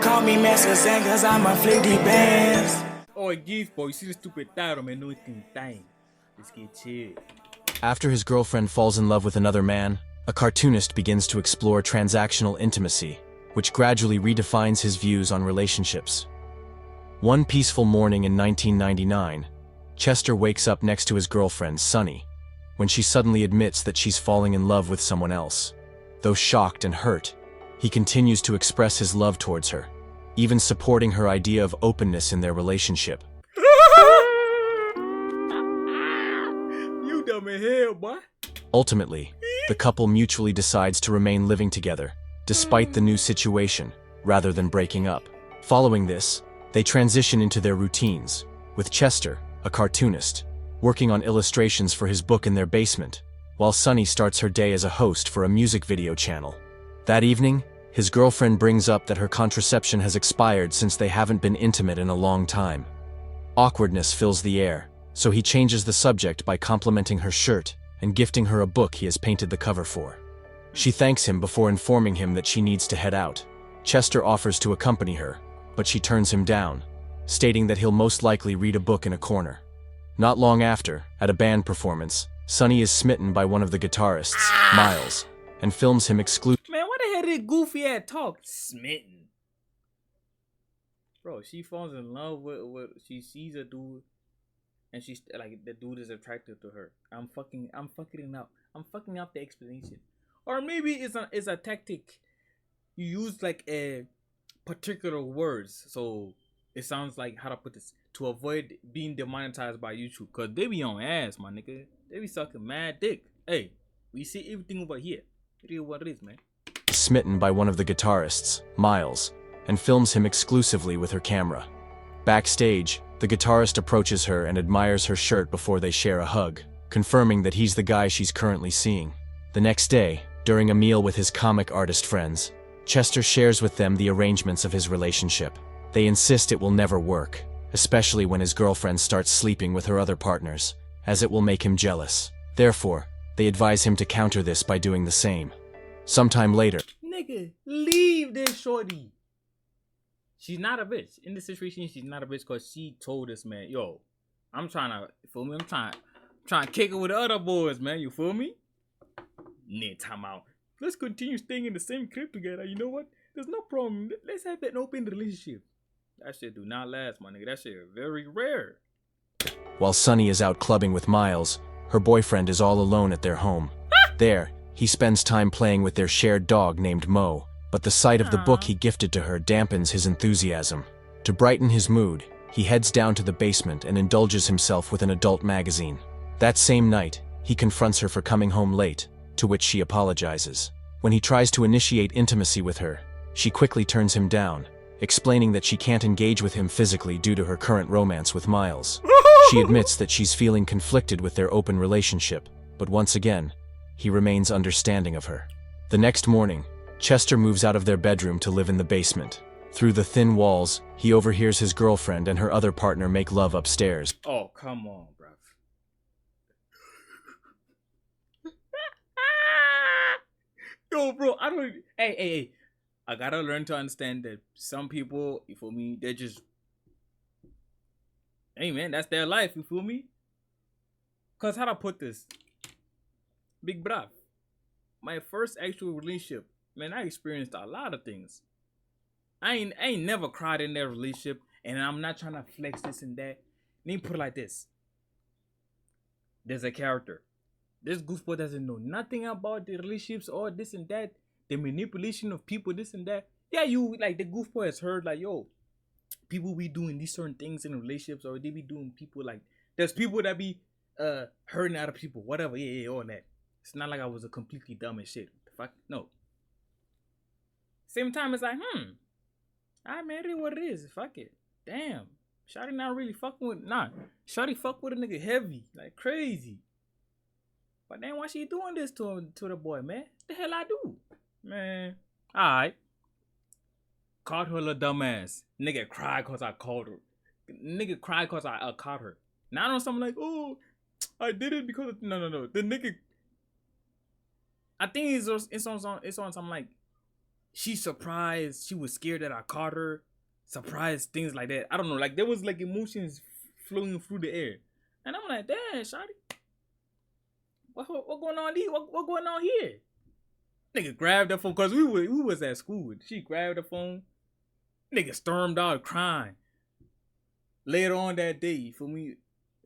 Call me Master Zen cause I'm a flicky bands. Oh, geez, boy, you see the stupid title, man, no thing. Let's get chill. After his girlfriend falls in love with another man, a cartoonist begins to explore transactional intimacy, which gradually redefines his views on relationships. One peaceful morning in 1999, Chester wakes up next to his girlfriend, Sunny, when she suddenly admits that she's falling in love with someone else. Though shocked and hurt, he continues to express his love towards her, even supporting her idea of openness in their relationship. You dumb as hell, boy. Ultimately, the couple mutually decides to remain living together, despite the new situation, rather than breaking up. Following this, they transition into their routines, with Chester, a cartoonist, working on illustrations for his book in their basement, while Sunny starts her day as a host for a music video channel. That evening, his girlfriend brings up that her contraception has expired since they haven't been intimate in a long time. Awkwardness fills the air, so he changes the subject by complimenting her shirt and gifting her a book he has painted the cover for. She thanks him before informing him that she needs to head out. Chester offers to accompany her, but she turns him down, stating that he'll most likely read a book in a corner. Not long after, at a band performance, Sunny is smitten by one of the guitarists, Miles, and films him exclusively. Man, what the hell did goofy ass talk? Smitten. Bro, she falls in love with she sees a dude and she's like the dude is attracted to her. I'm fucking it up. I'm fucking up the explanation. Or maybe it's a tactic. You use like a particular words, so it sounds like, how to put this, to avoid being demonetized by YouTube, cause they be on ass, my nigga. They be sucking mad dick. Hey, we see everything over here. It is what it is, man. Smitten by one of the guitarists, Miles, and films him exclusively with her camera. Backstage, the guitarist approaches her and admires her shirt before they share a hug, confirming that he's the guy she's currently seeing. The next day, during a meal with his comic artist friends, Chester shares with them the arrangements of his relationship. They insist it will never work, especially when his girlfriend starts sleeping with her other partners, as it will make him jealous. Therefore, they advise him to counter this by doing the same. Sometime later, Nigga, leave this shorty. She's not a bitch. In this situation, she's not a bitch because she told this man, yo, I'm trying to, you feel me? I'm trying to kick it with the other boys, man. You feel me? Nah, time out. Let's continue staying in the same crib together. You know what? There's no problem. Let's have an open relationship. That shit do not last, my nigga. That shit is very rare. while Sunny is out clubbing with Miles, her boyfriend is all alone at their home. There, he spends time playing with their shared dog named Mo, but the sight of the book he gifted to her dampens his enthusiasm. To brighten his mood, he heads down to the basement and indulges himself with an adult magazine. That same night, he confronts her for coming home late, to which she apologizes. When he tries to initiate intimacy with her, she quickly turns him down, explaining that she can't engage with him physically due to her current romance with Miles. She admits that she's feeling conflicted with their open relationship, but once again, he remains understanding of her. The next morning, Chester moves out of their bedroom to live in the basement. Through the thin walls, he overhears his girlfriend and her other partner make love upstairs. Oh, come on, bruv. Yo, bro, I don't... Hey. I gotta learn to understand that some people, you feel me, they're just... Hey, man, that's their life, you feel me? Because how to put this? Big bruv. My first actual relationship, man, I experienced a lot of things. I ain't never cried in that relationship, and I'm not trying to flex this and that. Let me put it like this. There's a character. This goofball doesn't know nothing about the relationships or this and that, the manipulation of people, this and that. Yeah, you, like, the goofball has heard, like, yo, people be doing these certain things in relationships, or they be doing people, like, there's people that be hurting other people, whatever, yeah, all that. It's not like I was a completely dumb and shit. The fuck? No. Same time, it's like, I made it what it is. Fuck it. Damn. Shawty not really fucking with... Nah. Shawty fuck with a nigga heavy. Like crazy. But then why she doing this to the boy, man? The hell I do? Man. Alright. Caught her little dumbass. Nigga cried cause I called her. Nigga cried cause I caught her. Now on something like, oh, I did it because... No. The nigga... I think it's on something like... she surprised. She was scared that I caught her. Surprised, things like that. I don't know. Like there was like emotions flowing through the air, and I'm like, damn, shawty, what going on here? What going on here? Nigga grabbed the phone because we was at school. She grabbed the phone. Nigga stormed out crying. Later on that day, for me,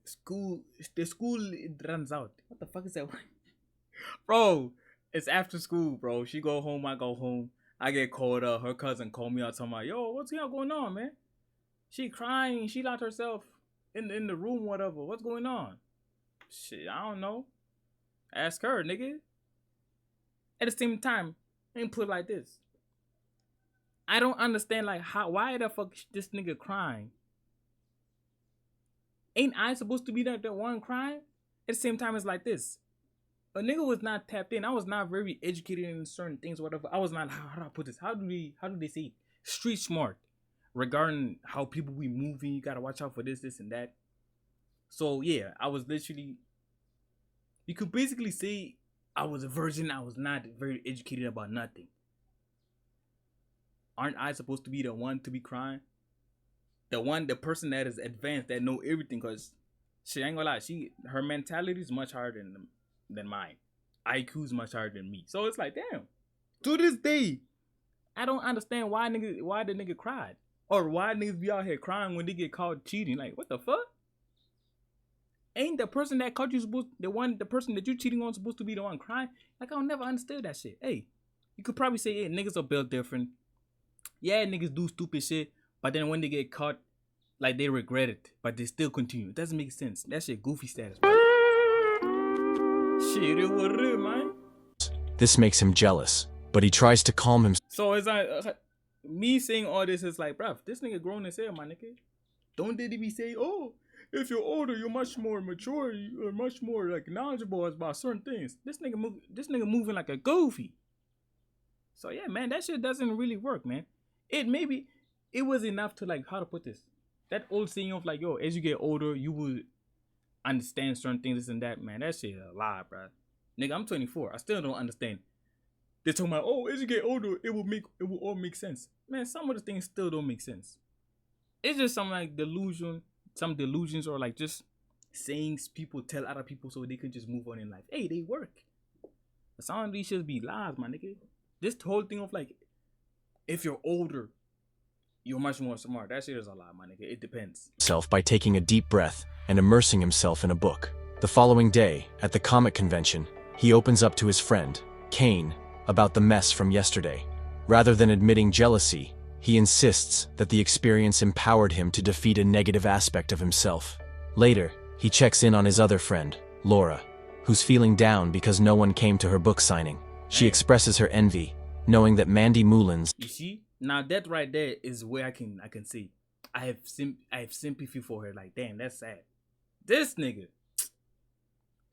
the school it runs out. What the fuck is that? Bro, it's after school, bro. She go home, I go home. I get called up. Her cousin called me out talking about, yo, what's going on, man? She crying. She locked herself in the room, whatever. What's going on? Shit, I don't know. Ask her, nigga. At the same time, let me put it like this. I don't understand, like, why the fuck this nigga crying? Ain't I supposed to be that one crying? At the same time, it's like this. A nigga was not tapped in. I was not very educated in certain things, whatever. I was not, how do I put this? How do they say it? Street smart regarding how people be moving. You gotta watch out for this, and that. So yeah, I was literally, you could basically say I was a virgin. I was not very educated about nothing. Aren't I supposed to be the one to be crying? The person that is advanced, that know everything, cause she ain't gonna lie, her mentality is much higher than mine. IQ is much higher than me. So it's like, damn. To this day, I don't understand why the nigga cried. Or why niggas be out here crying when they get caught cheating. Like, what the fuck? Ain't the person that caught you the person that you cheating on supposed to be the one crying? Like, I'll never understood that shit. Hey, you could probably say, hey, niggas are built different. Yeah, niggas do stupid shit. But then when they get caught, like, they regret it. But they still continue. It doesn't make sense. That shit goofy status, bro. Shit, it was real, man. This makes him jealous, but he tries to calm himself. So it's like me saying all this is like, bruv, this nigga grown as hell, my nigga. Don't they be say, oh, if you're older, you're much more mature, you're much more like knowledgeable about certain things. This nigga moving like a goofy. So yeah, man, that shit doesn't really work, man. It was enough to, like, how to put this. That old saying of like, yo, as you get older, you will understand certain things, this and that, man. That shit a lie, bro. Nigga, I'm 24. I still don't understand. They're talking about, oh, as you get older, it will all make sense. Man, some of the things still don't make sense. It's just some like delusions, or like just sayings people tell other people so they can just move on in life. Hey, they work. But some of these should be lies, my nigga. This whole thing of like, if you're older, you're much more smart. That shit is a lie, my nigga. It depends. By taking a deep breath and immersing himself in a book. The following day, at the comic convention, he opens up to his friend, Kane, about the mess from yesterday. Rather than admitting jealousy, he insists that the experience empowered him to defeat a negative aspect of himself. Later, he checks in on his other friend, Laura, who's feeling down because no one came to her book signing. She expresses her envy, knowing that Mandy Mullins. You see? Now that right there is where I can see. I have sympathy for her. Like, damn, that's sad. This nigga.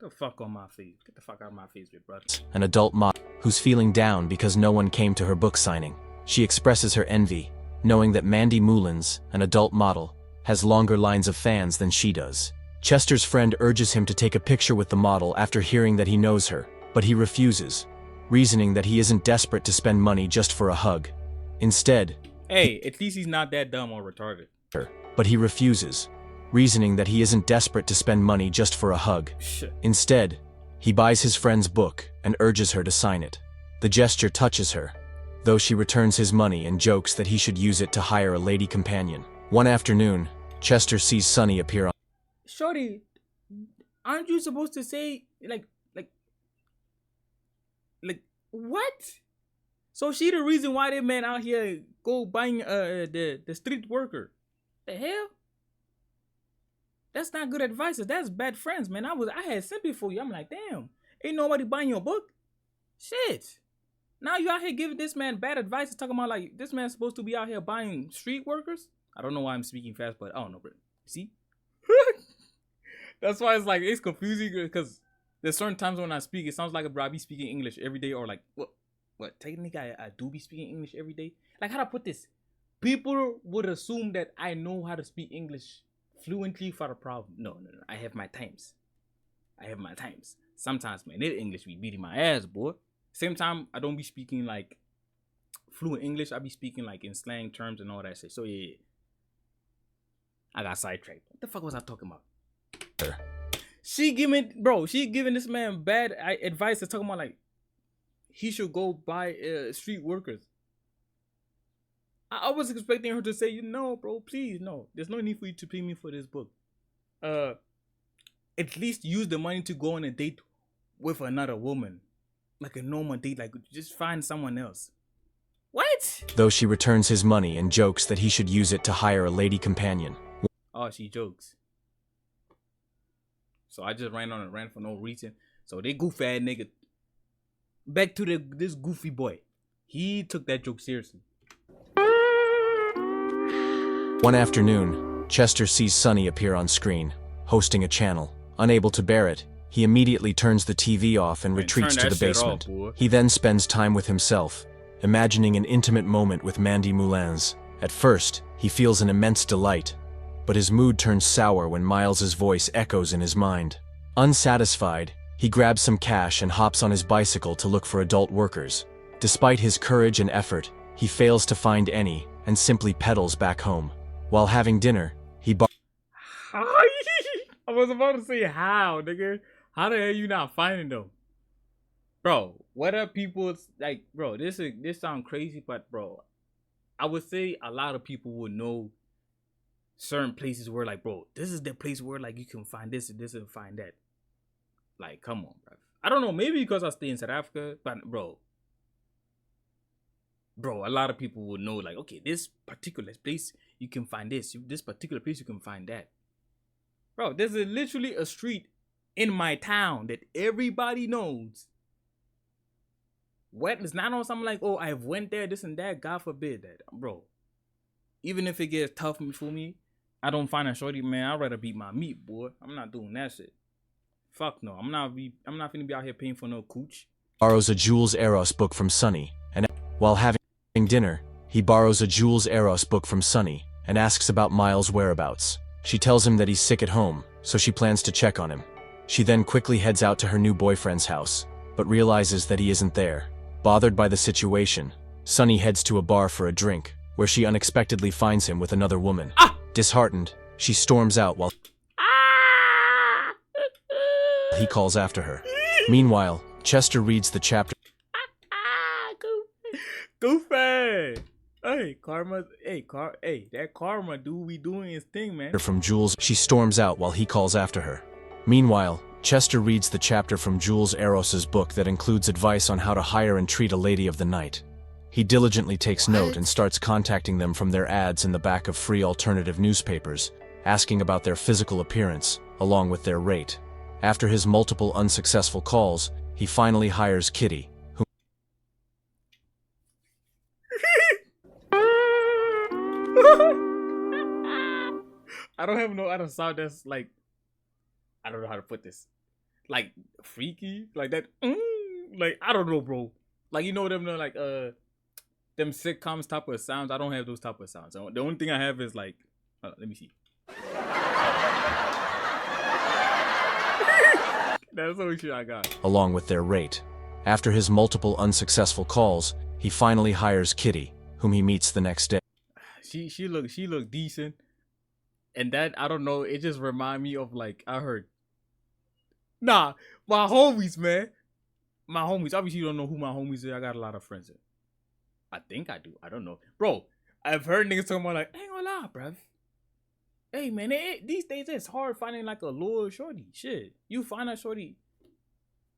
Get the fuck on my face. Get the fuck out of my face, big brother. An adult model who's feeling down because no one came to her book signing. She expresses her envy, knowing that Mandy Mullins, an adult model, has longer lines of fans than she does. Chester's friend urges him to take a picture with the model after hearing that he knows her, but he refuses, reasoning that he isn't desperate to spend money just for a hug. Instead, hey, at least he's not that dumb or retarded. But he refuses, reasoning that he isn't desperate to spend money just for a hug. Instead, he buys his friend's book and urges her to sign it. The gesture touches her, though she returns his money and jokes that he should use it to hire a lady companion. One afternoon, Chester sees Sunny appear on. Shorty, aren't you supposed to say like what? So she the reason why that man out here go buying the street worker. The hell? That's not good advice. That's bad friends, man. I had sympathy for you. I'm like, damn, ain't nobody buying your book. Shit. Now you out here giving this man bad advice, talking about like this man's supposed to be out here buying street workers. I don't know why I'm speaking fast, but I don't know, bro. See? That's why it's confusing, because there's certain times when I speak, it sounds like I be speaking English every day, or like what technically I do be speaking English every day. Like, how to put this? People would assume that I know how to speak English fluently for a problem. No. I have my times. Sometimes, man, that English be beating my ass, boy. Same time, I don't be speaking like fluent English. I be speaking like in slang terms and all that shit. So yeah. I got sidetracked. What the fuck was I talking about? She giving this man bad advice. To talking about like he should go buy street workers. I was expecting her to say, you know, bro, please, no. There's no need for you to pay me for this book. At least use the money to go on a date with another woman. Like a normal date, like just find someone else. What? Though she returns his money and jokes that he should use it to hire a lady companion. Oh, she jokes. So I just ran on a rant for no reason. So they goofy ass nigga. Back to this goofy boy. He took that joke seriously. One afternoon, Chester sees Sonny appear on screen, hosting a channel. Unable to bear it, he immediately turns the TV off and retreats to the basement. He then spends time with himself, imagining an intimate moment with Mandy Moulins. At first, he feels an immense delight, but his mood turns sour when Miles's voice echoes in his mind. Unsatisfied, he grabs some cash and hops on his bicycle to look for adult workers. Despite his courage and effort, he fails to find any and simply pedals back home. While having dinner, he I was about to say how, nigga. How the hell you not finding them? Bro, what are people like, bro, this sound crazy, but bro, I would say a lot of people would know certain places where like, bro, this is the place where like you can find this and this and find that. Like, come on, bro. I don't know, maybe because I stay in South Africa, but bro, a lot of people would know like, okay, this particular place you can find this. This particular place you can find that. Bro, there's literally a street in my town that everybody knows. What? It's not on something like, oh, I've went there, this and that. God forbid that, bro. Even if it gets tough for me, I don't find a shorty, man. I'd rather beat my meat, boy. I'm not doing that shit. Fuck no. I'm not finna be out here paying for no cooch. Borrows a Jules Eros book from Sonny, and while having dinner, he borrows a Jules Eros book from Sonny and asks about Miles' whereabouts. She tells him that he's sick at home, so she plans to check on him. She then quickly heads out to her new boyfriend's house, but realizes that he isn't there. Bothered by the situation, Sonny heads to a bar for a drink, where she unexpectedly finds him with another woman. Disheartened, she storms out while he calls after her. Meanwhile, Chester reads the chapter. Goofy! Hey, that Karma dude be doing his thing, man. From Jules, she storms out while he calls after her. Meanwhile, Chester reads the chapter from Jules Eros's book that includes advice on how to hire and treat a lady of the night. He diligently takes note and starts contacting them from their ads in the back of free alternative newspapers, asking about their physical appearance, along with their rate. After his multiple unsuccessful calls, he finally hires Kitty, who I don't have no other sound that's like, I don't know how to put this. Like freaky, like that. Like I don't know, bro. Like you know them like them sitcoms type of sounds. I don't have those type of sounds. The only thing I have is like, let me see. That's the only shit I got. Along with their rate. After his multiple unsuccessful calls, he finally hires Kitty, whom he meets the next day. She looked decent, and that I don't know. It just remind me of like I heard. Nah, my homies, man. My homies. Obviously, you don't know who my homies are. I got a lot of friends. I think I do. I don't know. Bro, I've heard niggas talking about like, I ain't gonna lie, bruv. Hey, man, these days it's hard finding like a loyal shorty. Shit. You find a shorty.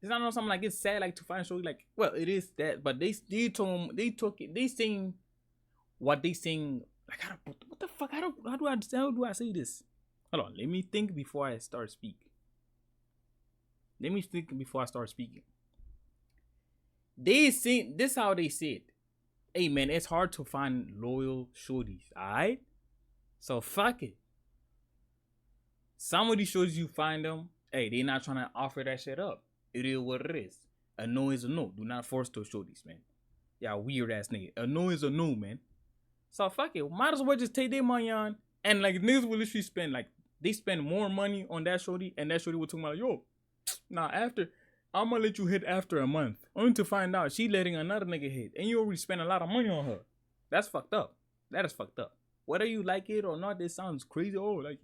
It's not something like it's sad like to find a shorty like, well, it is that, but they sing what they sing. Like, what the fuck? How do I say this? Hold on. Let me think before I start speaking. They sing, this how they say it. Hey, man, it's hard to find loyal shorties, alright? So, fuck it. Some of these shorties you find them, hey, they not trying to offer that shit up. It is what it is. A no is a no. Do not force those shorties, man. Y'all weird ass nigga. A no is a no, man. So, fuck it. Might as well just take their money on. And, like, niggas will literally spend, like, they spend more money on that shorty, and that shorty will talk about, like, yo, nah, after I'm gonna let you hit after a month, only to find out she letting another nigga hit, and you already spent a lot of money on her. That's fucked up. That is fucked up. Whether you like it or not, this sounds crazy. Oh, like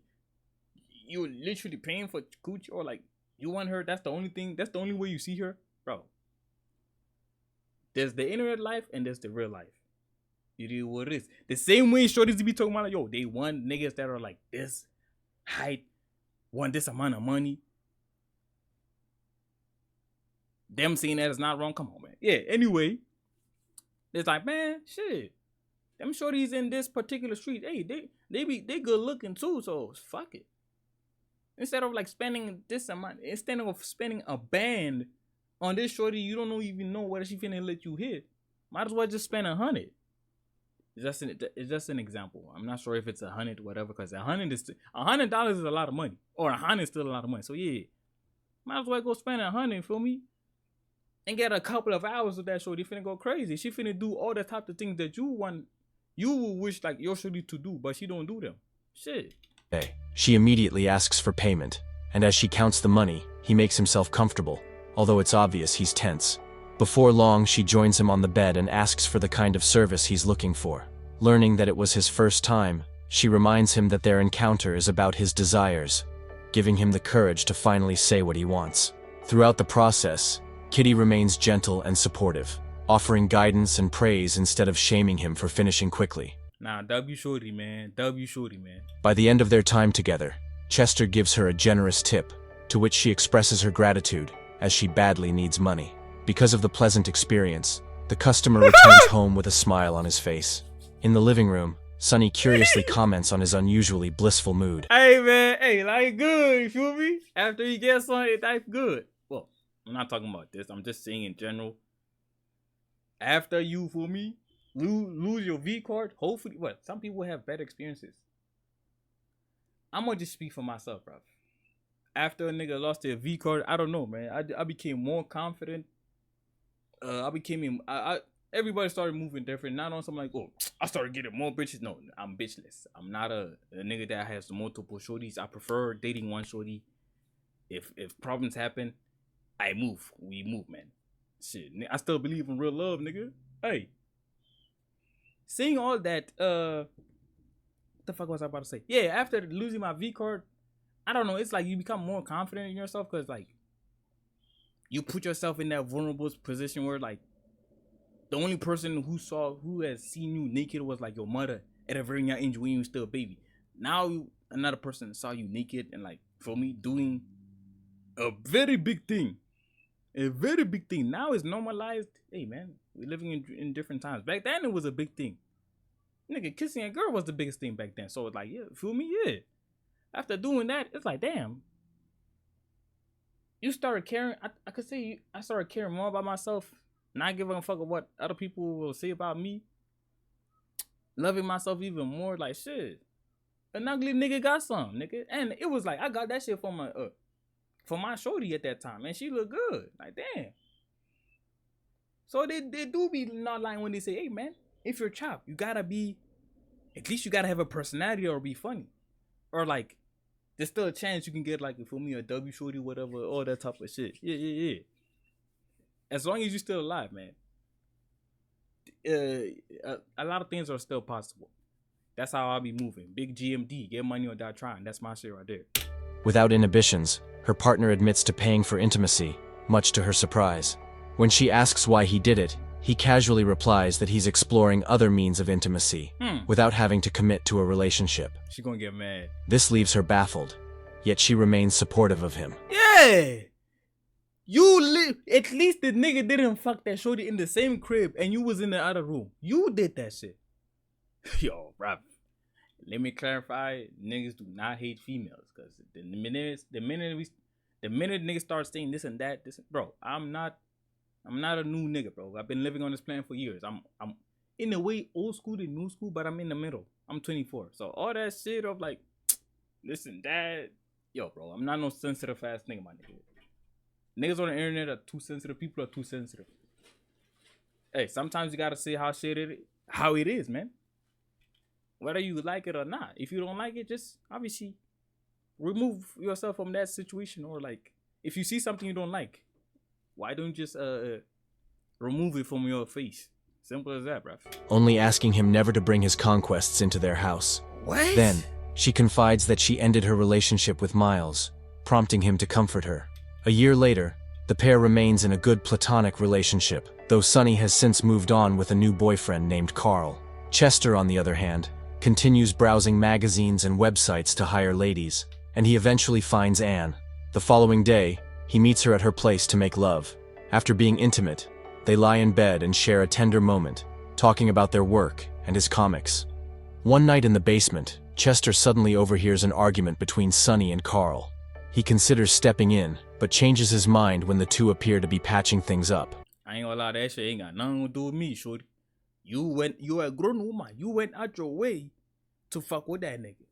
you're literally paying for cooch, or like you want her. That's the only thing. That's the only way you see her, bro. There's the internet life and there's the real life. It is what it is. The same way shorties be talking about, like, yo, they want niggas that are like this height, want this amount of money. Them saying that is not wrong. Come on, man. Yeah, anyway. It's like, man, shit. Them shorties in this particular street, hey, they good looking too, so fuck it. Instead of like spending this amount, instead of spending a band on this shorty, you don't even know whether she finna let you hit. Might as well just spend 100. It's just an example. I'm not sure if it's 100 or whatever, because $100 is a lot of money, or 100 is still a lot of money. So yeah, might as well go spend 100. Feel me? And get a couple of hours with that shorty. Finna go crazy. She finna do all the type of things that you want. You would wish like your shorty to do, but she don't do them. Shit. She immediately asks for payment, and as she counts the money, he makes himself comfortable, although it's obvious he's tense. Before long, she joins him on the bed and asks for the kind of service he's looking for. Learning that it was his first time, she reminds him that their encounter is about his desires, giving him the courage to finally say what he wants. Throughout the process, Kitty remains gentle and supportive, offering guidance and praise instead of shaming him for finishing quickly. Nah, W shorty, man. W shorty, man. By the end of their time together, Chester gives her a generous tip, to which she expresses her gratitude, as she badly needs money. Because of the pleasant experience, the customer returns home with a smile on his face. In the living room, Sonny curiously comments on his unusually blissful mood. Hey, man. Hey, like good. You feel me? After you get something, that's good. Well, I'm not talking about this. I'm just saying in general. After you, feel me, lose your V card, hopefully, some people have better experiences. I'm gonna just speak for myself, bro. After a nigga lost their V card, I don't know, man. I became more confident. Everybody started moving different. Not on something like, oh, I started getting more bitches. No, I'm bitchless. I'm not a nigga that has multiple shorties. I prefer dating one shorty. If problems happen, I move. We move, man. Shit, I still believe in real love, nigga. Hey. Seeing all that, what the fuck was I about to say? Yeah, after losing my V card, I don't know, it's like you become more confident in yourself, because like you put yourself in that vulnerable position where like the only person who has seen you naked was like your mother at a very young age when you were still a baby. Now another person saw you naked and like, for me, doing a very big thing. A very big thing. Now it's normalized. Hey man, we're living in different times. Back then it was a big thing. Nigga, kissing a girl was the biggest thing back then. So it's like, yeah, feel me? Yeah. After doing that, it's like, damn. You started caring. I could say I started caring more about myself. Not giving a fuck of what other people will say about me. Loving myself even more. Like, shit. An ugly nigga got some, nigga. And it was like, I got that shit for my shorty at that time. And she looked good. Like, damn. So they do be not lying when they say, hey, man, if you're chopped, you gotta be, at least you gotta have a personality or be funny. Or like, there's still a chance you can get like, for me, a W shorty, whatever, all that type of shit. Yeah. As long as you're still alive, man. A lot of things are still possible. That's how I'll be moving. Big GMD, get money or die trying. That's my shit right there. Without inhibitions, her partner admits to paying for intimacy, much to her surprise. When she asks why he did it, he casually replies that he's exploring other means of intimacy, without having to commit to a relationship. She gonna get mad. This leaves her baffled, yet she remains supportive of him. Yeah! At least the nigga didn't fuck that shorty in the same crib and you was in the other room. You did that shit. Yo, bruh. Let me clarify, niggas do not hate females, because the minute niggas start saying this and that, bro, I'm not a new nigga, bro. I've been living on this planet for years. I'm in a way old school to new school, but I'm in the middle. I'm 24. So all that shit of like this and that, yo, bro, I'm not no sensitive ass nigga, my nigga. Niggas on the internet are too sensitive. People are too sensitive. Hey, sometimes you gotta say how it is, man. Whether you like it or not. If you don't like it, just obviously remove yourself from that situation. Or like, if you see something you don't like, Why don't you just remove it from your face? Simple as that, bruv. only asking him never to bring his conquests into their house. What? Then, she confides that she ended her relationship with Miles, prompting him to comfort her. A year later, the pair remains in a good platonic relationship, though Sunny has since moved on with a new boyfriend named Carl. Chester, on the other hand, continues browsing magazines and websites to hire ladies, and he eventually finds Anne. The following day, he meets her at her place to make love. After being intimate, they lie in bed and share a tender moment, talking about their work and his comics. One night in the basement, Chester suddenly overhears an argument between Sunny and Carl. He considers stepping in, but changes his mind when the two appear to be patching things up. I ain't gonna lie, that shit ain't got nothing to do with me, shorty. You're a grown woman. You went out your way to fuck with that nigga.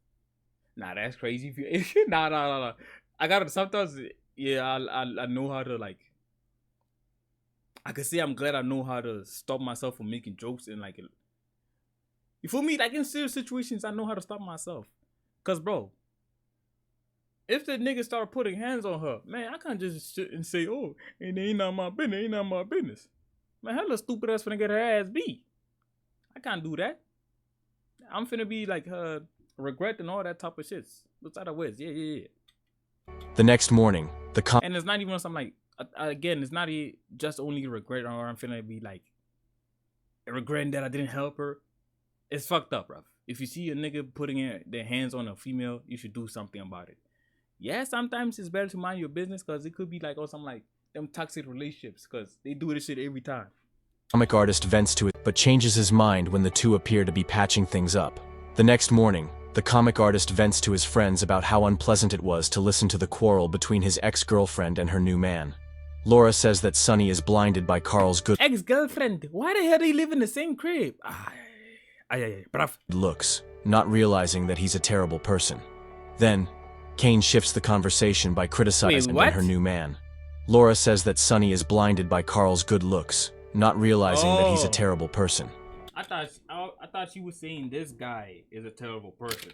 Nah, that's crazy. If you, nah. I gotta sometimes, yeah, I know how to like. I can say I'm glad I know how to stop myself from making jokes and like. You feel me? Like in serious situations, I know how to stop myself. Cause bro, if the nigga start putting hands on her, man, I can't just sit and say, oh, and it ain't not my business, ain't not my business. Man, hella stupid ass finna get her ass beat. I can't do that. I'm finna be like regret and all that type of shit. What's out of ways? Yeah. The next morning, And it's not even something like, again, it's not just only regret or I'm finna be like regretting that I didn't help her. It's fucked up, bro. If you see a nigga putting their hands on a female, you should do something about it. Yeah, sometimes it's better to mind your business because it could be like, something like them toxic relationships because they do this shit every time. comic artist vents to it, but changes his mind when the two appear to be patching things up. The next morning, the comic artist vents to his friends about how unpleasant it was to listen to the quarrel between his ex-girlfriend and her new man. Laura says that Sunny is blinded by Carl's good Ex-girlfriend, why the hell they live in the same crib? Bruv. looks, not realizing that he's a terrible person. Then, Kane shifts the conversation by criticizing what? her new man. Laura says that Sunny is blinded by Carl's good looks, not realizing that he's a terrible person. I thought she was saying this guy is a terrible person.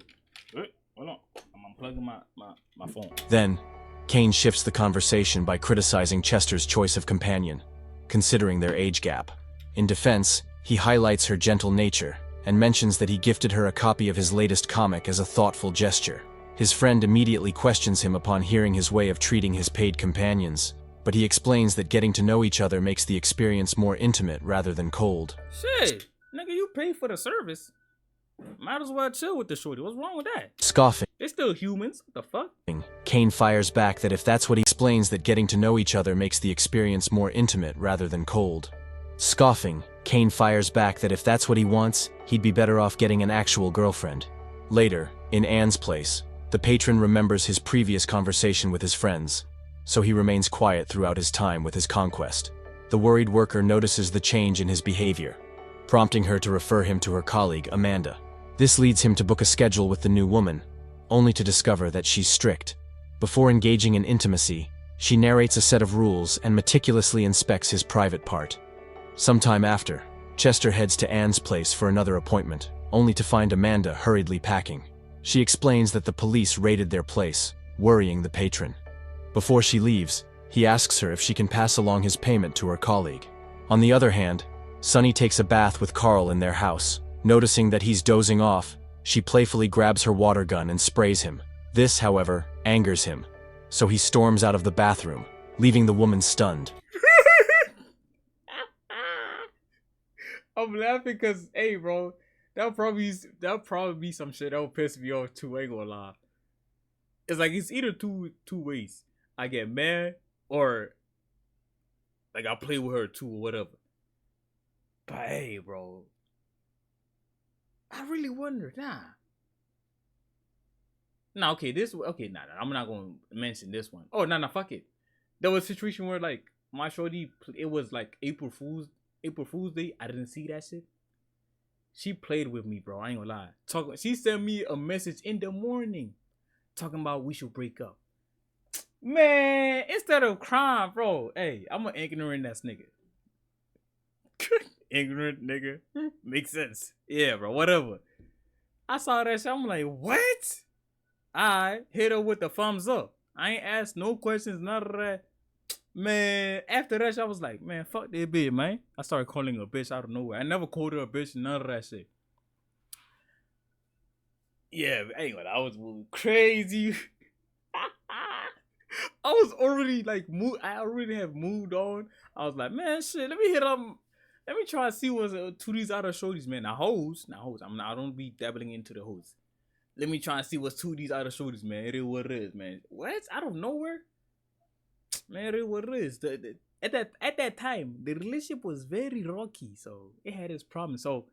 Wait, hold on. I'm unplugging my phone. Then, Kane shifts the conversation by criticizing Chester's choice of companion, considering their age gap. In defense, he highlights her gentle nature and mentions that he gifted her a copy of his latest comic as a thoughtful gesture. His friend immediately questions him upon hearing his way of treating his paid companions, but he explains that getting to know each other makes the experience more intimate rather than cold. Shit, nigga, you pay for the service. Might as well chill with the shorty. What's wrong with that? Scoffing, They're still humans. What the fuck? Kane fires back that if that's what he explains that getting to know each other makes the experience more intimate rather than cold. Scoffing, Kane fires back that if that's what he wants, he'd be better off getting an actual girlfriend. Later, in Anne's place, the patron remembers his previous conversation with his friends, so he remains quiet throughout his time with his conquest. The worried worker notices the change in his behavior, prompting her to refer him to her colleague, Amanda. This leads him to book a schedule with the new woman, only to discover that she's strict. Before engaging in intimacy, she narrates a set of rules and meticulously inspects his private part. Sometime after, Chester heads to Anne's place for another appointment, only to find Amanda hurriedly packing. She explains that the police raided their place, worrying the patron. Before she leaves, he asks her if she can pass along his payment to her colleague. On the other hand, Sunny takes a bath with Carl in their house. Noticing that he's dozing off, she playfully grabs her water gun and sprays him. This, however, angers him, so he storms out of the bathroom, leaving the woman stunned. I'm laughing because, hey, bro, that'll probably be some shit that'll piss me off too. I ain't gonna lie. It's like it's either two ways. I get mad or like I play with her too or whatever. But hey, bro, I really wonder. Nah, okay, I'm not gonna mention this one. Oh, nah, fuck it. There was a situation where like my shorty, it was like April Fool's Day. I didn't see that shit. She played with me, bro. I ain't gonna lie. She sent me a message in the morning talking about we should break up. Man, instead of crying, bro, hey, I'm an ignorant ass nigga. Ignorant nigga. Makes sense. Yeah, bro, whatever. I saw that shit. I'm like, what? I hit her with the thumbs up. I ain't asked no questions, none of that. Man, after that, I was like, man, fuck that bitch, man. I started calling her a bitch out of nowhere. I never called her a bitch, none of that shit. Yeah, anyway, I was crazy. I was already like, I already have moved on. I was like, man, shit, let me hit up. Let me try to see what's to these other shorties, man. Now hoes. I don't be dabbling into the hoes. Let me try and see what's to these other shorties, man. It is what it is, man. What? Out of nowhere? Man, it is what it is. At that time, the relationship was very rocky, so it had its problems. So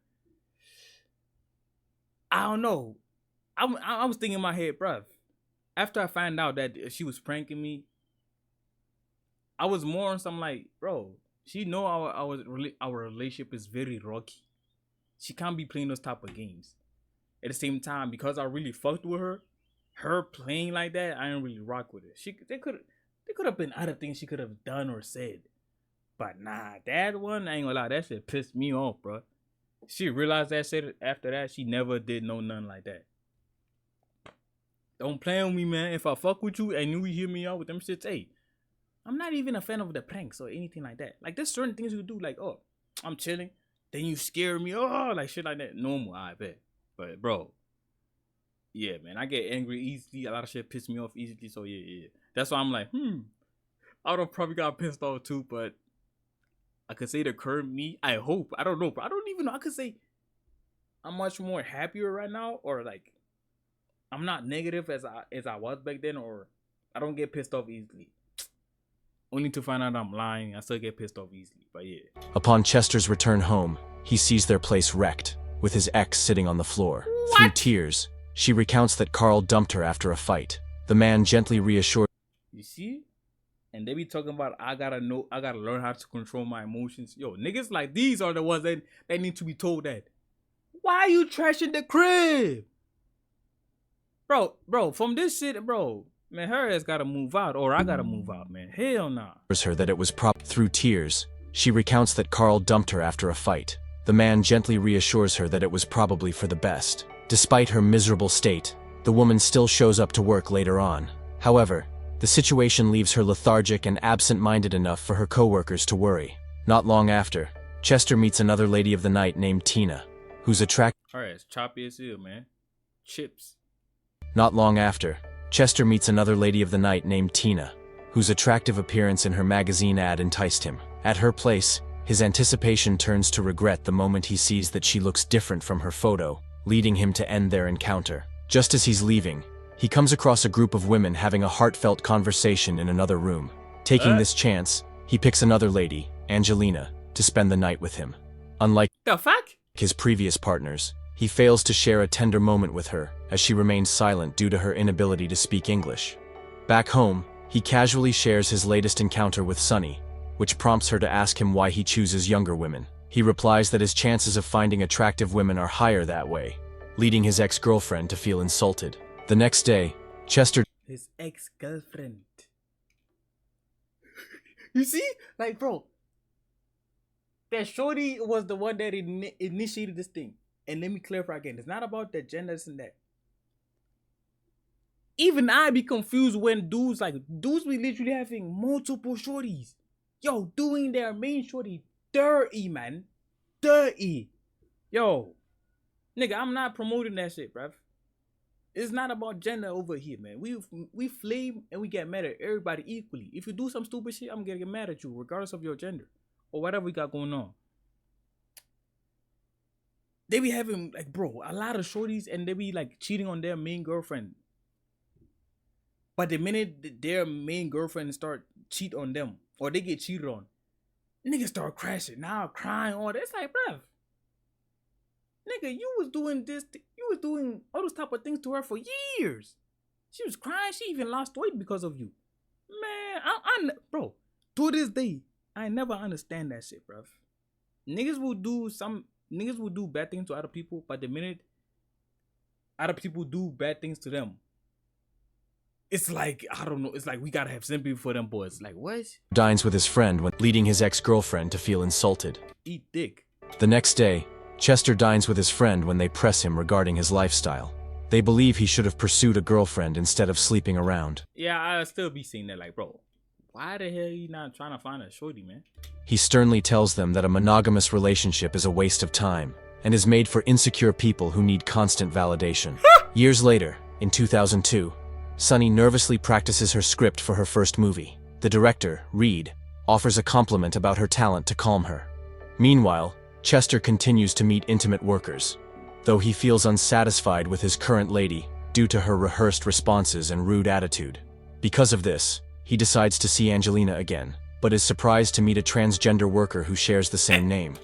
I don't know. I was thinking in my head, bruv. After I found out that she was pranking me, I was more on some like, bro, she know our relationship is very rocky. She can't be playing those type of games. At the same time, because I really fucked with her playing like that, I didn't really rock with it. There could have been other things she could have done or said. But nah, that one, I ain't gonna lie, that shit pissed me off, bro. She realized that shit after that, she never did nothing like that. Don't play with me, man. If I fuck with you and you hear me out with them shits, hey, I'm not even a fan of the pranks or anything like that. Like, there's certain things you do, like, oh, I'm chilling, then you scare me, oh, like shit like that. Normal, I bet. But, bro, yeah, man, I get angry easily. A lot of shit piss me off easily, so yeah. That's why I'm like, I would have probably got pissed off too, but I could say the current me, I hope, I don't know, bro. I don't even know. I could say I'm much more happier right now, or like, I'm not negative as I was back then, or I don't get pissed off easily. Only to find out I'm lying, I still get pissed off easily, but yeah. Upon Chester's return home, he sees their place wrecked, with his ex sitting on the floor. What? Through tears, she recounts that Carl dumped her after a fight. The man gently reassures. You see? And they be talking about, I gotta learn how to control my emotions. Yo, niggas like these are the ones that need to be told that. Why are you trashing the crib? Bro, from this shit, bro, man, her ass gotta move out, or I gotta move out, man. Hell nah. Her that it was through tears, she recounts that Carl dumped her after a fight. The man gently reassures her that it was probably for the best. Despite her miserable state, the woman still shows up to work later on. However, the situation leaves her lethargic and absent-minded enough for her co-workers to worry. Not long after, Chester meets another lady of the night named Tina, who's attracted. Alright, it's choppy as hell, man. Chips. Not long after, Chester meets another lady of the night named Tina, whose attractive appearance in her magazine ad enticed him. At her place, his anticipation turns to regret the moment he sees that she looks different from her photo, leading him to end their encounter. Just as he's leaving, he comes across a group of women having a heartfelt conversation in another room. Taking this chance, he picks another lady, Angelina, to spend the night with him. Unlike the fuck? His previous partners, he fails to share a tender moment with her, as she remains silent due to her inability to speak English. Back home, he casually shares his latest encounter with Sunny, which prompts her to ask him why he chooses younger women. He replies that his chances of finding attractive women are higher that way, leading his ex-girlfriend to feel insulted. The next day, Chester... His ex-girlfriend. You see? Like, bro, that shorty was the one that initiated this thing. And let me clarify again, it's not about the gender, this and that. Even I be confused when dudes be literally having multiple shorties. Yo, doing their main shorty dirty, man. Dirty. Yo, nigga, I'm not promoting that shit, bruv. It's not about gender over here, man. We flame and we get mad at everybody equally. If you do some stupid shit, I'm gonna get mad at you, regardless of your gender or whatever we got going on. They be having, like, bro, a lot of shorties, and they be like cheating on their main girlfriend. But the minute their main girlfriend start cheat on them, or they get cheated on, niggas start crashing, now crying, all that. It's like, bruv, nigga, you was doing this, you was doing all those type of things to her for years. She was crying, she even lost weight because of you. Man, bro, to this day, I never understand that shit, bruv. Niggas will do bad things to other people, but the minute other people do bad things to them, it's like, I don't know, it's like we gotta have sympathy for them boys. Like, what? Dines with his friend when leading his ex-girlfriend to feel insulted. Eat dick. The next day, Chester dines with his friend when they press him regarding his lifestyle. They believe he should have pursued a girlfriend instead of sleeping around. Yeah, I still be seeing that, like, bro, Why the hell you not trying to find a shorty, man? He sternly tells them that a monogamous relationship is a waste of time and is made for insecure people who need constant validation. Years later, in 2002, Sunny nervously practices her script for her first movie. The director, Reed, offers a compliment about her talent to calm her. Meanwhile, Chester continues to meet intimate workers, though he feels unsatisfied with his current lady due to her rehearsed responses and rude attitude. Because of this, he decides to see Angelina again, but is surprised to meet a transgender worker who shares the same name.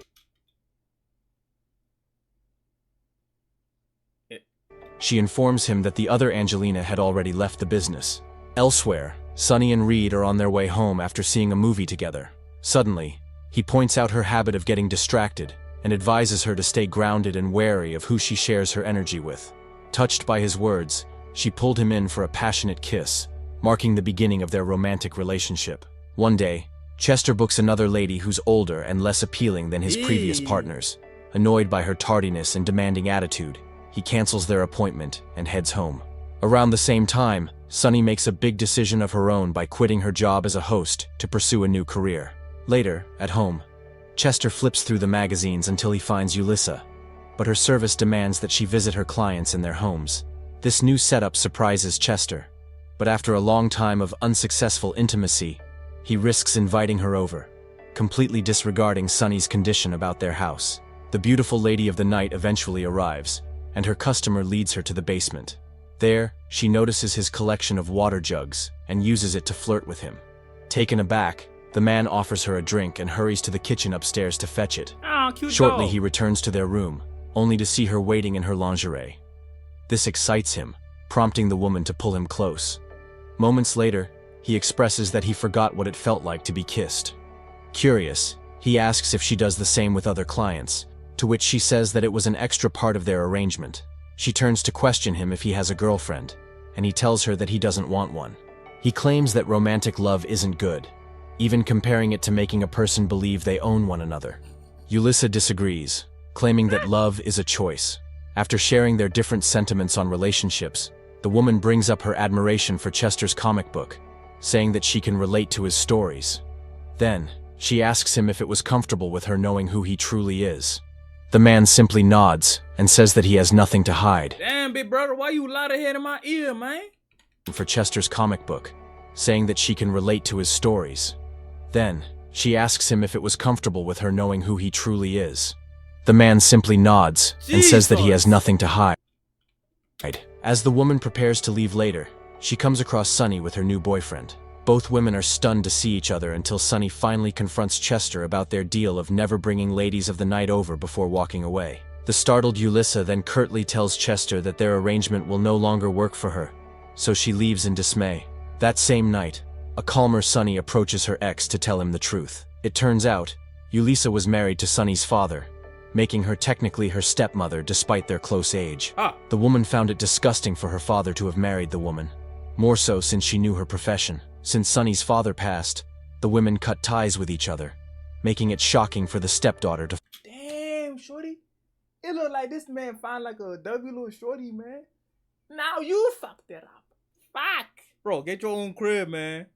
She informs him that the other Angelina had already left the business. Elsewhere, Sunny and Reed are on their way home after seeing a movie together. Suddenly, he points out her habit of getting distracted and advises her to stay grounded and wary of who she shares her energy with. Touched by his words, she pulled him in for a passionate kiss, marking the beginning of their romantic relationship. One day, Chester books another lady who's older and less appealing than his previous partners. Annoyed by her tardiness and demanding attitude, he cancels their appointment and heads home. Around the same time, Sunny makes a big decision of her own by quitting her job as a host to pursue a new career. Later, at home, Chester flips through the magazines until he finds Yulissa, but her service demands that she visit her clients in their homes. This new setup surprises Chester, but after a long time of unsuccessful intimacy, he risks inviting her over, completely disregarding Sunny's condition about their house. The beautiful lady of the night eventually arrives, and her customer leads her to the basement. There, she notices his collection of water jugs and uses it to flirt with him. Taken aback, the man offers her a drink and hurries to the kitchen upstairs to fetch it. Oh, cute Shortly, dog. he returns to their room, only to see her waiting in her lingerie. This excites him, prompting the woman to pull him close. Moments later, he expresses that he forgot what it felt like to be kissed. Curious, he asks if she does the same with other clients, to which she says that it was an extra part of their arrangement. She turns to question him if he has a girlfriend, and he tells her that he doesn't want one. He claims that romantic love isn't good, even comparing it to making a person believe they own one another. Yulissa disagrees, claiming that love is a choice. After sharing their different sentiments on relationships, the woman brings up her admiration for Chester's comic book, saying that she can relate to his stories. Then, she asks him if it was comfortable with her knowing who he truly is. The man simply nods and says that he has nothing to hide. Damn, big brother, why you light ahead in my ear, man? For Chester's comic book, saying that she can relate to his stories. Then, she asks him if it was comfortable with her knowing who he truly is. The man simply nods and says that he has nothing to hide. As the woman prepares to leave later, she comes across Sunny with her new boyfriend. Both women are stunned to see each other until Sunny finally confronts Chester about their deal of never bringing ladies of the night over before walking away. The startled Yulissa then curtly tells Chester that their arrangement will no longer work for her, so she leaves in dismay. That same night, a calmer Sunny approaches her ex to tell him the truth. It turns out, Yulissa was married to Sunny's father, making her technically her stepmother despite their close age. The woman found it disgusting for her father to have married the woman, more so since she knew her profession. Since Sunny's father passed, the women cut ties with each other, making it shocking for the stepdaughter to Damn, shorty. It look like this man found like a W little shorty, man. Now you fucked it up. Fuck. Bro, get your own crib, man.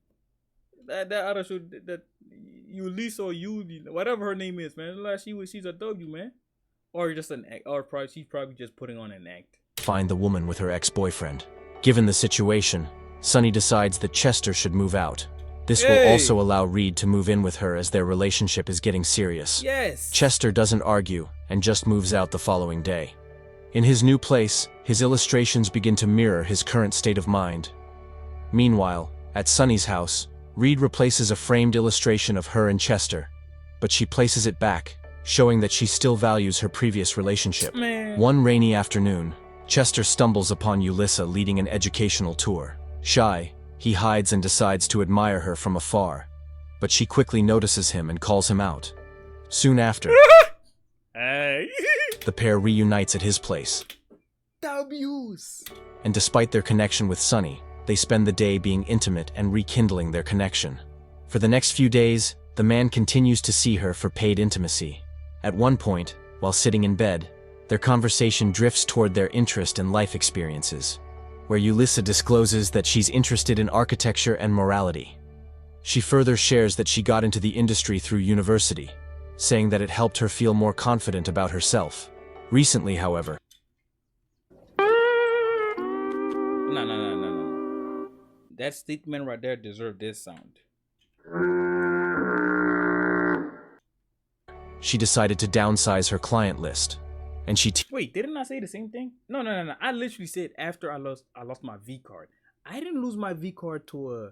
That other shorty, that Yulissa or Yuli, whatever her name is, man. It look like she's a W, man. Or just an act, or probably she's probably just putting on an act. find the woman with her ex-boyfriend. Given the situation, Sunny decides that Chester should move out. This will also allow Reed to move in with her as their relationship is getting serious. Yes. Chester doesn't argue and just moves out the following day. In his new place, his illustrations begin to mirror his current state of mind. Meanwhile, at Sunny's house, Reed replaces a framed illustration of her and Chester, but she places it back, showing that she still values her previous relationship. One rainy afternoon, Chester stumbles upon Yulissa leading an educational tour. Shy, he hides and decides to admire her from afar, but she quickly notices him and calls him out. Soon after, the pair reunites at his place. W's. And despite their connection with Sunny, they spend the day being intimate and rekindling their connection. For the next few days, the man continues to see her for paid intimacy. At one point, while sitting in bed, their conversation drifts toward their interest and life experiences, where Yulissa discloses that she's interested in architecture and morality. She further shares that she got into the industry through university, saying that it helped her feel more confident about herself. Recently, however, No. That statement right there deserved this sound. she decided to downsize her client list, and Wait, didn't I say the same thing? No. I literally said after I lost my V card. I didn't lose my V card to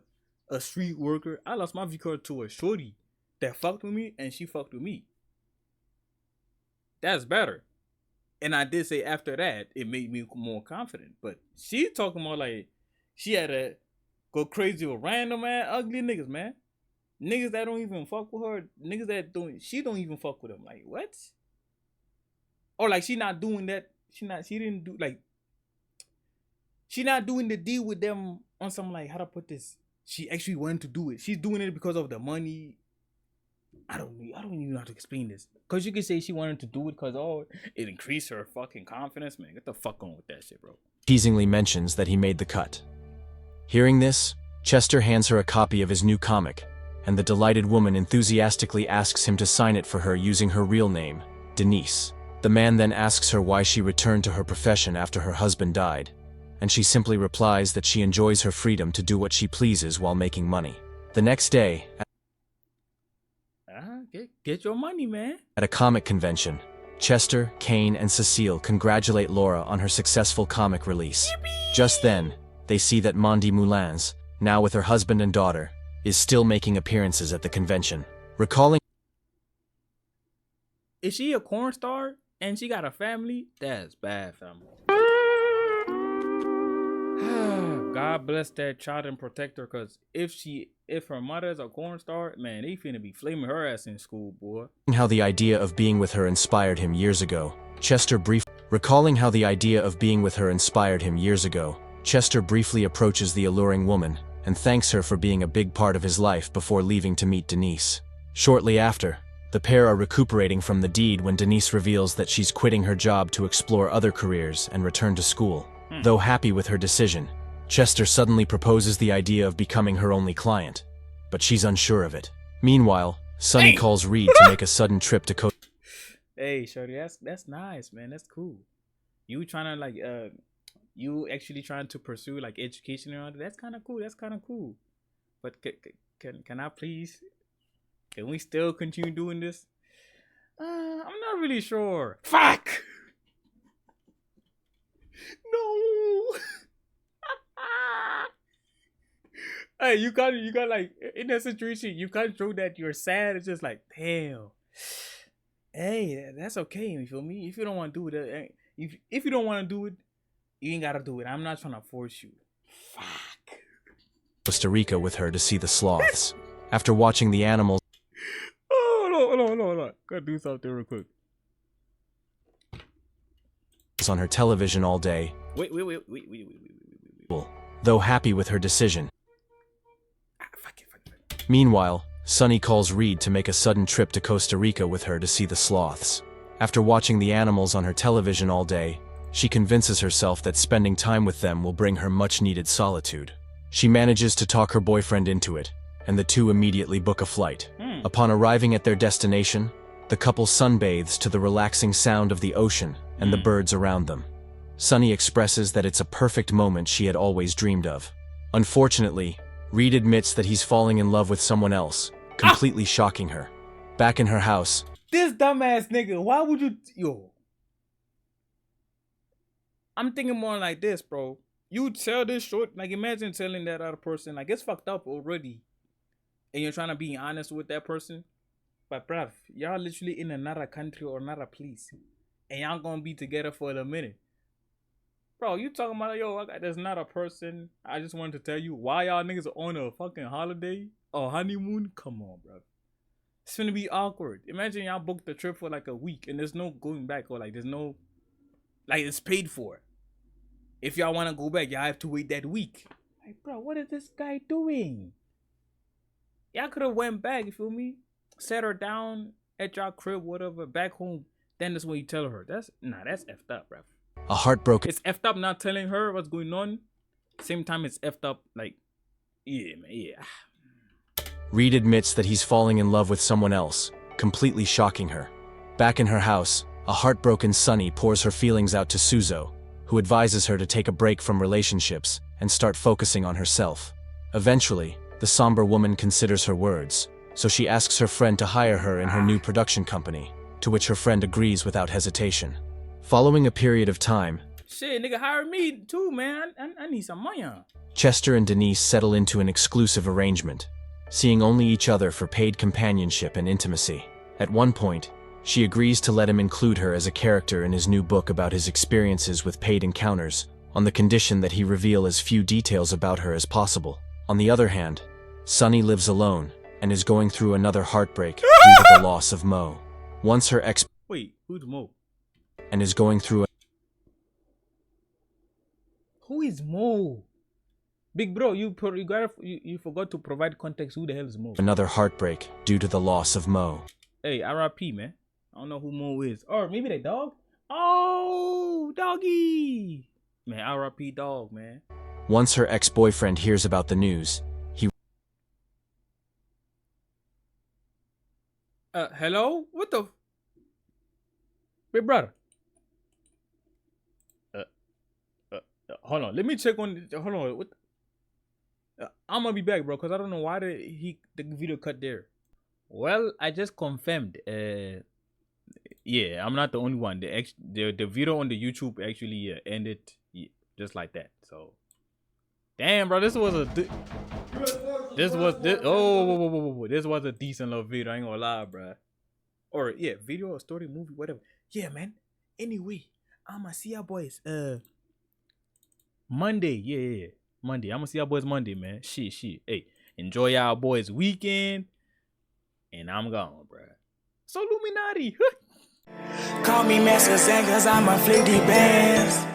a street worker. I lost my V card to a shorty that fucked with me and she fucked with me. That's better. And I did say after that, it made me more confident. But she talking more like she had to go crazy with random ass ugly niggas, man. Niggas that don't even fuck with her. Niggas that she don't even fuck with them. Like, what? Or like she not doing that. She didn't do like. She not doing the deal with them on some like, how to put this. She actually wanted to do it. She's doing it because of the money. I don't even know how to explain this. Cause you could say she wanted to do it because it increased her fucking confidence, man. Get the fuck on with that shit, bro. teasingly mentions that he made the cut. Hearing this, Chester hands her a copy of his new comic, and the delighted woman enthusiastically asks him to sign it for her using her real name, Denise. The man then asks her why she returned to her profession after her husband died, and she simply replies that she enjoys her freedom to do what she pleases while making money. The next day, Get your money, man. at a comic convention, Chester, Kane, and Cecile congratulate Laura on her successful comic release. Just then, they see that Mandy Moulins, now with her husband and daughter, is still making appearances at the convention. Recalling Is she a corn star and she got a family? That's bad, family. God bless that child and protect her, cause if her mother is a corn star, man, they finna be flaming her ass in school, boy. how the idea of being with her inspired him years ago, Chester briefly approaches the alluring woman and thanks her for being a big part of his life before leaving to meet Denise. Shortly after, the pair are recuperating from the deed when Denise reveals that she's quitting her job to explore other careers and return to school. Though happy with her decision, Chester suddenly proposes the idea of becoming her only client, but she's unsure of it. Meanwhile, Sonny calls Reed to make a sudden trip to Costa. Hey, shorty, that's nice, man. That's cool. You trying to you actually trying to pursue like education and all that. That's kind of cool. But can I please? Can we still continue doing this? I'm not really sure. Fuck. No. Hey, you got like in that situation, you can't show that you're sad. It's just like, damn. Hey, that's okay. You feel me? If you don't want to do it, if you don't want to do it, you ain't gotta do it. I'm not trying to force you. Fuck. Costa Rica with her to see the sloths. After watching the animals Hold on. Gotta do something real quick. on her television all day, Wait. though happy with her decision. Fuck it. Meanwhile, Sonny calls Reed to make a sudden trip to Costa Rica with her to see the sloths. After watching the animals on her television all day, she convinces herself that spending time with them will bring her much-needed solitude. She manages to talk her boyfriend into it, and the two immediately book a flight. Upon arriving at their destination, the couple sunbathes to the relaxing sound of the ocean and the birds around them. Sonny expresses that it's a perfect moment she had always dreamed of. Unfortunately, Reed admits that he's falling in love with someone else, completely shocking her. Back in her house, This dumbass nigga, why would you... I'm thinking more like this, bro. You tell this short, like imagine telling that other person, like it's fucked up already. And you're trying to be honest with that person. But bruv, y'all literally in another country or another place. And y'all gonna be together for a minute. Bro, you talking about, yo, there's not a person. I just wanted to tell you why y'all niggas are on a fucking holiday or honeymoon. Come on, bro. It's gonna be awkward. Imagine y'all booked the trip for like a week and there's no going back, or like there's no, like it's paid for. If y'all want to go back, y'all have to wait that week. Like, bro, what is this guy doing? Y'all could have went back, you feel me? Set her down at y'all crib, whatever, back home. Then that's when you tell her. That's effed up, bro. a heartbroken It's effed up not telling her what's going on. Same time, it's effed up, like, yeah, man, yeah. Reed admits that he's falling in love with someone else, completely shocking her. Back in her house, a heartbroken Sunny pours her feelings out to Suzo, who advises her to take a break from relationships and start focusing on herself. Eventually, the somber woman considers her words, so she asks her friend to hire her in her new production company, to which her friend agrees without hesitation. Following a period of time, Shit, nigga, hire me too, man. I need some money. Chester and Denise settle into an exclusive arrangement, seeing only each other for paid companionship and intimacy. At one point, she agrees to let him include her as a character in his new book about his experiences with paid encounters, on the condition that he reveal as few details about her as possible. On the other hand, Sunny lives alone and is going through another heartbreak due to the loss of Mo. Once her ex Wait, who's Mo? and is going through Who is Mo? Big bro, you forgot to provide context. Who the hell is Mo? another heartbreak due to the loss of Mo. Hey, RIP, man. I don't know who Mo is. Or maybe that dog? Oh, doggy. Man, RIP dog, man. Once her ex-boyfriend hears about the news, he Hello? What the? Big brother. Hold on. Let me check on. Hold on. What? I'm gonna be back, bro, because I don't know why the video cut there. Well, I just confirmed. Yeah, I'm not the only one. The video on the YouTube actually ended just like that. So, damn, bro, this was a this was a decent little video. I ain't gonna lie, bro. Or yeah, video or story, movie, whatever. Yeah, man. Anyway, I'ma see y'all boys. Monday, yeah. Monday. I'ma see y'all boys Monday, man. Shit. Hey, enjoy y'all boys weekend. And I'm gone, bruh. So Illuminati. Call me Master Zen, cause I'm a flick the bands.